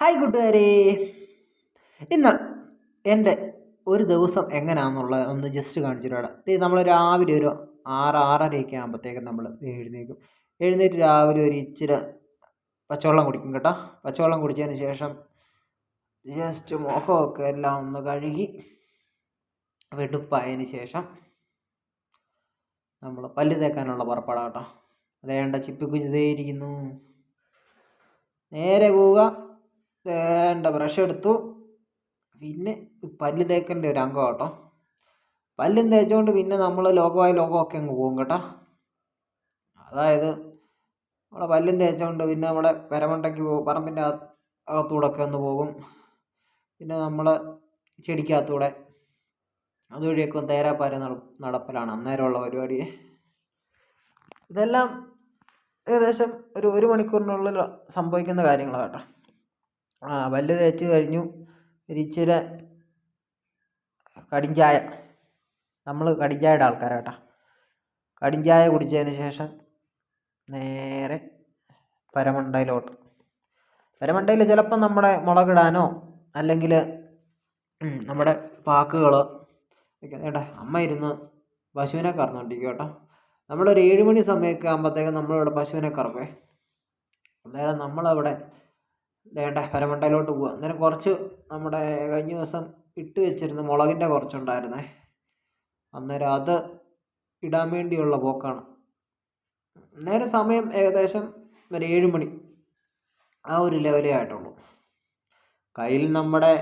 Hi കൂട്ടുകാരെ. ഇന്ന് എൻ്റെ ഒരു ദിവസം എങ്ങനെയാണെന്നുള്ളത് ഒന്ന് ജസ്റ്റ് കാണിച്ചിട്ടാണ്. ഇത് നമ്മൾ രാവിലെ ഒരു 6-6:30 ആകുമ്പോഴത്തേക്കും നമ്മൾ എഴുന്നേക്കും. എഴുന്നേറ്റ് രാവിലെ ഒരു ഇച്ചിരി പച്ചവെള്ളം കുടിക്കും കേട്ടോ. പച്ചവെള്ളം കുടിച്ചതിന് ശേഷം ജസ്റ്റ് മുഖമൊക്കെ എല്ലാം ഒന്ന് കഴുകി വെടുപ്പായതിന് ശേഷം നമ്മൾ പല്ല് തേക്കാനുള്ള പുറപ്പാടാണ് കേട്ടോ. അതേണ്ട ചിപ്പിക്കുഞ്ഞിതേയിരിക്കുന്നു. നേരെ പോവുക, വേണ്ട ബ്രഷ് എടുത്തു. പിന്നെ പല്ല് തേക്കേണ്ട ഒരു അംഗം കേട്ടോ. പല്ലും തേച്ചുകൊണ്ട് പിന്നെ നമ്മൾ ലോകമൊക്കെ അങ്ങ് പോകും കേട്ടോ. അതായത് നമ്മളെ പല്ലും തേച്ചുകൊണ്ട് പിന്നെ നമ്മുടെ പെരമണ്ടയ്ക്ക് പോകും, പറമ്പിൻ്റെ അകത്തൂടെ ഒക്കെ ഒന്ന് പോകും. പിന്നെ നമ്മൾ ചെടിക്കകത്തൂടെ അതുവഴിയൊക്കെ തേരാപ്പാര നടപ്പലാണ് അന്നേരമുള്ള പരിപാടി. ഇതെല്ലാം ഏകദേശം ഒരു മണിക്കൂറിനുള്ളിൽ സംഭവിക്കുന്ന കാര്യങ്ങളാണ് കേട്ടോ. പല്ല് തേച്ച് കഴിഞ്ഞു. ഇച്ചിരി കടിഞ്ചായ, നമ്മൾ കടിഞ്ചായയുടെ ആൾക്കാരാട്ടോ. കടിഞ്ചായ കുടിച്ചതിന് ശേഷം നേരെ പരമണ്ടയിലോട്ട്. പരമണ്ടയിൽ ചിലപ്പം നമ്മുടെ മുളകിടാനോ അല്ലെങ്കിൽ നമ്മുടെ പാക്കുകൾ ഏട്ടാ അമ്മ ഇരുന്ന് പശുവിനെ കറന്നുകൊണ്ടിരിക്കും കേട്ടോ. നമ്മളൊരു 7 മണി സമയമൊക്കെ ആകുമ്പോഴത്തേക്കും നമ്മളിവിടെ പശുവിനെ കറക്കുവേ. അന്നേരം നമ്മളവിടെ വേണ്ട പരമണ്ടയിലോട്ട് പോവുക. അന്നേരം കുറച്ച് നമ്മുടെ കഴിഞ്ഞ ദിവസം ഇട്ട് വെച്ചിരുന്ന മുളകിൻ്റെ കുറച്ചുണ്ടായിരുന്നേ. അന്നേരം അത് ഇടാൻ വേണ്ടിയുള്ള പോക്കാണ്. അന്നേരം സമയം ഏകദേശം ഒരു 7 മണി ആ ഒരു ലെവലേ ആയിട്ടുള്ളൂ. കയ്യിൽ നമ്മുടെ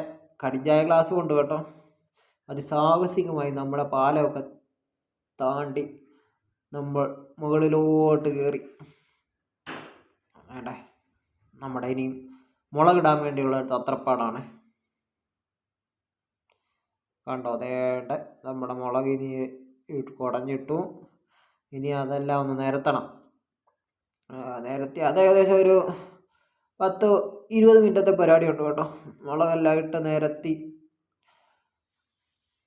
കടിഞ്ചായ ഗ്ലാസ് കൊണ്ട് കേട്ടോ അതിസാഹസികമായി നമ്മുടെ പാലമൊക്കെ താണ്ടി നമ്മൾ മുകളിലോട്ട് കയറി വേണ്ടേ നമ്മുടെ ഇനിയും മുളകിടാൻ വേണ്ടിയുള്ള ഒരു തത്രപ്പാടാണ്. കണ്ടോ, അതേണ്ട നമ്മുടെ മുളക് ഇനി കുടഞ്ഞിട്ടു. ഇനി അതെല്ലാം ഒന്ന് നിരത്തണം. നിരത്തി അത് ഏകദേശം ഒരു 10-20 മിനിറ്റത്തെ പരിപാടി ഉണ്ട് കേട്ടോ. മുളകെല്ലാം ഇട്ട് നിരത്തി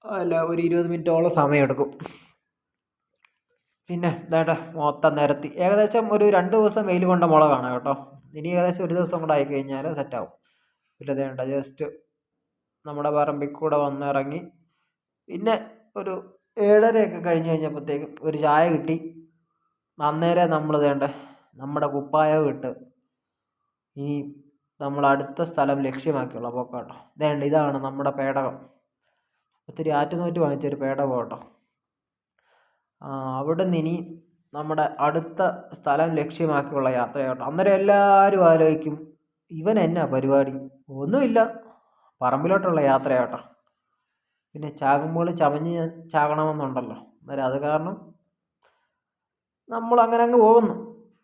അല്ല ഒരു 20 മിനിറ്റോളം സമയമെടുക്കും. പിന്നെ വേണ്ട മൊത്തം നിരത്തി ഏകദേശം ഒരു 2 ദിവസം വെയിൽ കൊണ്ട മുളകാണ് കേട്ടോ. ഇനി ഏകദേശം ഒരു ദിവസം കൂടെ ആയിക്കഴിഞ്ഞാൽ സെറ്റാവും. പിന്നെ വേണ്ട ജസ്റ്റ് നമ്മുടെ പറമ്പിൽ കൂടെ വന്നിറങ്ങി പിന്നെ ഒരു 7:30 കഴിഞ്ഞ് കഴിഞ്ഞപ്പോഴത്തേക്കും ഒരു ചായ കിട്ടി. അന്നേരം നമ്മൾ വേണ്ട നമ്മുടെ കുപ്പായം ഇട്ട് ഇനി നമ്മൾ അടുത്ത സ്ഥലം ലക്ഷ്യമാക്കിയുള്ള പോക്കാട്ടോ. വേണ്ട ഇതാണ് നമ്മുടെ പേടകം. ഒത്തിരി ആറ്റുനോറ്റ് വാങ്ങിച്ചൊരു പേടകം കേട്ടോ. അവിടെ നിന്ന് ഇനി നമ്മുടെ അടുത്ത സ്ഥലം ലക്ഷ്യമാക്കിയുള്ള യാത്ര കേട്ടോ. അന്നേരം എല്ലാവരും ആലോചിക്കും ഇവൻ എന്നാ പരിപാടി. ഒന്നുമില്ല, പറമ്പിലോട്ടുള്ള യാത്ര കേട്ടോ. പിന്നെ ചാകുമ്പോൾ ചമഞ്ഞ് ചാകണമെന്നുണ്ടല്ലോ. അന്നേരം അത് കാരണം നമ്മൾ അങ്ങനെ അങ്ങ് പോകുന്നു.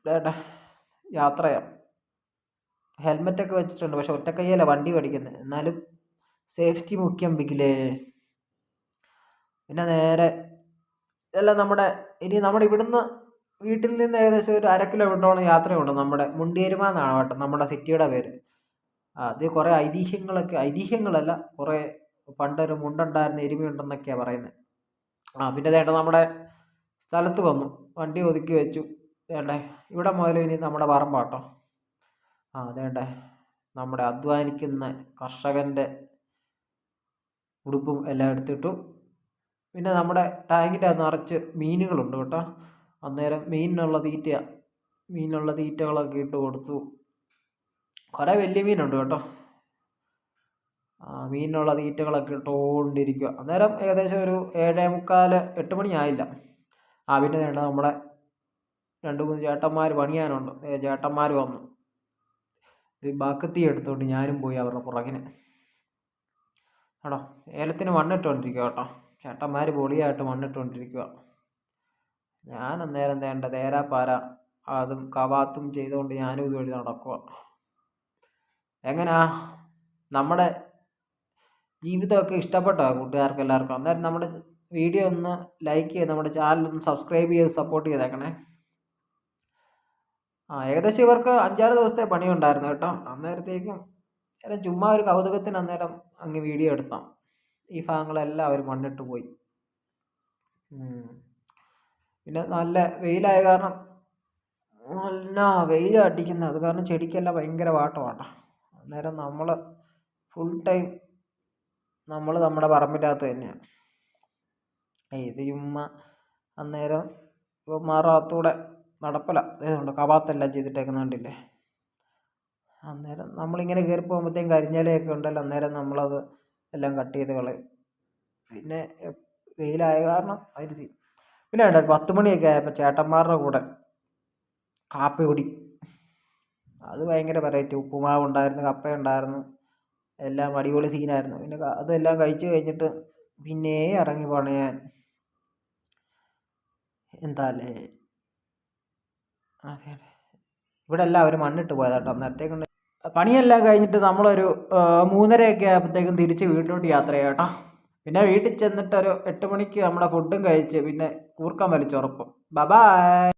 വേട്ടെ യാത്രയാണ്. ഹെൽമെറ്റൊക്കെ വെച്ചിട്ടുണ്ട്, പക്ഷെ ഒറ്റക്കയ്യല്ല വണ്ടി പഠിക്കുന്നത്. എന്നാലും സേഫ്റ്റി മുഖ്യം ബിഗിലേ. പിന്നെ നേരെ ഇതെല്ലാം നമ്മുടെ ഇവിടുന്ന് വീട്ടിൽ നിന്ന് ഏകദേശം ഒരു 1/2 കിലോമീറ്ററോളം യാത്രയുണ്ട്. നമ്മുടെ മുണ്ടിയരുമ എന്നാണ് കേട്ടോ നമ്മുടെ സിറ്റിയുടെ പേര്. അത് കുറേ ഐതിഹ്യങ്ങളല്ല, കുറേ പണ്ടൊരു മുണ്ടുണ്ടായിരുന്ന എരുമയുണ്ടെന്നൊക്കെയാണ് പറയുന്നത്. പിന്നെ വേണ്ട നമ്മുടെ സ്ഥലത്ത് വന്നു, വണ്ടി ഒതുക്കി വെച്ചു. വേണ്ടേ ഇവിടെ മുതൽ ഇനി നമ്മുടെ പറമ്പാട്ടോ. അതേണ്ടേ നമ്മുടെ അധ്വാനിക്കുന്ന കർഷകൻ്റെ ഉടുപ്പും എല്ലാം എടുത്തിട്ടു. പിന്നെ നമ്മുടെ ടാങ്കിൻ്റെ അത് നിറച്ച് മീനുകളുണ്ട് കേട്ടോ. അന്നേരം മീനിനുള്ള തീറ്റകളൊക്കെ ഇട്ട് കൊടുത്തു. കുറേ വലിയ മീനുണ്ട് കേട്ടോ. മീനിനുള്ള തീറ്റകളൊക്കെ ഇട്ടുകൊണ്ടിരിക്കുക. അന്നേരം ഏകദേശം ഒരു 7:45-8 മണി ആയില്ല. പിന്നെ വേണ്ട നമ്മുടെ 2-3 ചേട്ടന്മാർ പണിയാനുണ്ട്. ചേട്ടന്മാർ വന്നു. ബക്കത്തി എടുത്തുകൊണ്ട് ഞാനും പോയി അവരുടെ പുറകിന് കേട്ടോ. ഏലത്തിന് മണ്ണിട്ടുകൊണ്ടിരിക്കുക കേട്ടോ. ചേട്ടന്മാർ പൊളിയായിട്ട് മണ്ണിട്ടുകൊണ്ടിരിക്കുക. ഞാൻ അന്നേരം വേണ്ട തേരാപ്പാര അതും കവാത്തും ചെയ്തുകൊണ്ട് ഞാനും ഇതുവഴി നടക്കുക. എങ്ങനെയാ നമ്മുടെ ജീവിതമൊക്കെ ഇഷ്ടപ്പെട്ടോ കൂട്ടുകാർക്ക് എല്ലാവർക്കും? അന്നേരം നമ്മുടെ വീഡിയോ ഒന്ന് ലൈക്ക് ചെയ്ത് നമ്മുടെ ചാനൽ ഒന്ന് സബ്സ്ക്രൈബ് ചെയ്ത് സപ്പോർട്ട് ചെയ്തേക്കണേ. ഏകദേശം ഇവർക്ക് 5-6 ദിവസത്തെ പണിയുണ്ടായിരുന്നു കേട്ടോ. അന്നേരത്തേക്കും ചുമ്മാ ഒരു കൗതുകത്തിന് അന്നേരം അങ്ങ് വീഡിയോ എടുത്താം. ഈ ഭാഗങ്ങളെല്ലാം അവർ മണ്ണിട്ട് പോയി. പിന്നെ നല്ല വെയിലായ കാരണം നല്ല വെയിൽ അടിക്കുന്നത്, അത് കാരണം ചെടിക്കെല്ലാം ഭയങ്കര വാട്ടമാട്ടോ. അന്നേരം നമ്മൾ ഫുൾ ടൈം നമ്മൾ നമ്മുടെ പറമ്പിൻ്റെ അകത്ത് തന്നെയാണ്. ഇത് ചുമ്മാ അന്നേരം ഇവന്മാരകത്തൂടെ നടപ്പല ഇതുണ്ട്, കവാത്തെല്ലാം ചെയ്തിട്ടേക്കുന്ന കണ്ടില്ലേ. അന്നേരം നമ്മളിങ്ങനെ കയറി പോകുമ്പോഴത്തേക്കും കരിഞ്ഞലയൊക്കെ ഉണ്ടല്ലോ, അന്നേരം നമ്മളത് എല്ലാം കട്ട് ചെയ്ത് കളയും. പിന്നെ വെയിലായ കാരണം അതിന് പിന്നെ വേണ്ട 10 മണിയൊക്കെ ആയപ്പോൾ ചേട്ടന്മാരുടെ കൂടെ കാപ്പി കുടി, അത് ഭയങ്കര വെറൈറ്റി. ഉപ്പുമാവ് ഉണ്ടായിരുന്നു, കപ്പ ഉണ്ടായിരുന്നു, എല്ലാം അടിപൊളി സീനായിരുന്നു. പിന്നെ അതെല്ലാം കഴിച്ച് കഴിഞ്ഞിട്ട് പിന്നെ ഇറങ്ങി പണിയാൻ എന്താ അല്ലേ. അതെ, ഇവിടെ എല്ലാവരും മണ്ണിട്ട് പോയതാട്ടോ. അന്നേരത്തേക്കുണ്ട് പണിയെല്ലാം കഴിഞ്ഞിട്ട് നമ്മളൊരു 3:30 ആയപ്പോഴത്തേക്കും തിരിച്ച് വീട്ടിലോട്ട് യാത്ര ചെയ്യാം കേട്ടോ. പിന്നെ വീട്ടിൽ ചെന്നിട്ട് ഒരു 8 മണിക്ക് നമ്മുടെ ഫുഡും കഴിച്ച് പിന്നെ കൂർക്കം വലിച്ചുറപ്പും. ബൈ.